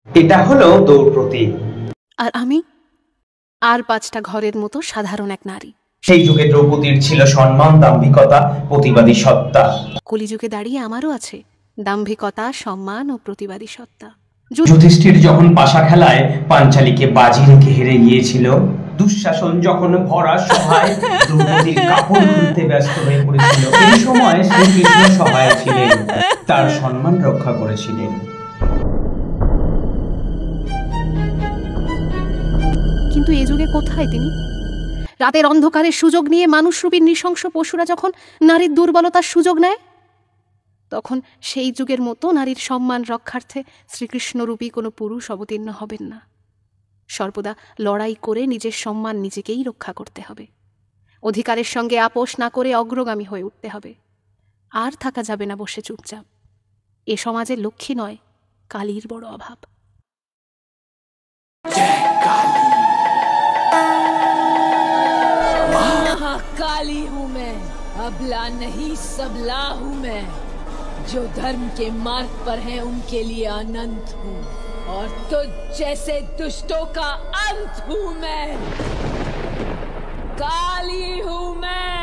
এটা হলো দৌড় প্রতীক। আর আমি আর 5টা ঘরের মতো সাধারণ এক নারী। সেই যুগে দ্রৌপদীর ছিল সম্মান, দাম্ভিকতা, প্রতিবাদী সত্তা। কলিযুগে দাঁড়িয়ে আমারও আছে দাম্ভিকতা, সম্মান ও প্রতিবাদী সত্তা। যুধিষ্ঠির যখন পাশা খেলায় পাঞ্চালীকে বাজি রেখে হেরে গিয়েছিল, দুঃশাসন যখন ভরা সভায় দ্রৌপদীর কাপড় খুলতে ব্যস্ত হয়ে পড়েছিল, এই সময় শ্রীকৃষ্ণ সহায় ছিলেন, তার সম্মান রক্ষা করেছিলেন। কিন্তু এ যুগে কোথায় তিনি? রাতের অন্ধকারের সুযোগ নিয়ে মানুষরূপী নৃশংস পশুরা যখন নারীর দুর্বলতার সুযোগ নেয়, তখন সেই যুগের মতো নারীর সম্মান রক্ষার্থে শ্রীকৃষ্ণরূপী কোনো পুরুষ অবতীর্ণ হবেন না। সর্বদা লড়াই করে নিজের সম্মান নিজেকেই রক্ষা করতে হবে। অধিকারের সঙ্গে আপোষ না করে অগ্রগামী হয়ে উঠতে হবে। আর থাকা যাবে না বসে চুপচাপ। এ সমাজের লক্ষ্মী নয়, কালীর বড় অভাব। महाकाली हूँ मैं, अबला नहीं सबला हूँ मैं। जो धर्म के मार्ग पर हैं उनके लिए अनंत हूँ, और तुझ जैसे दुष्टों का अंत हूँ मैं। काली हूँ मैं।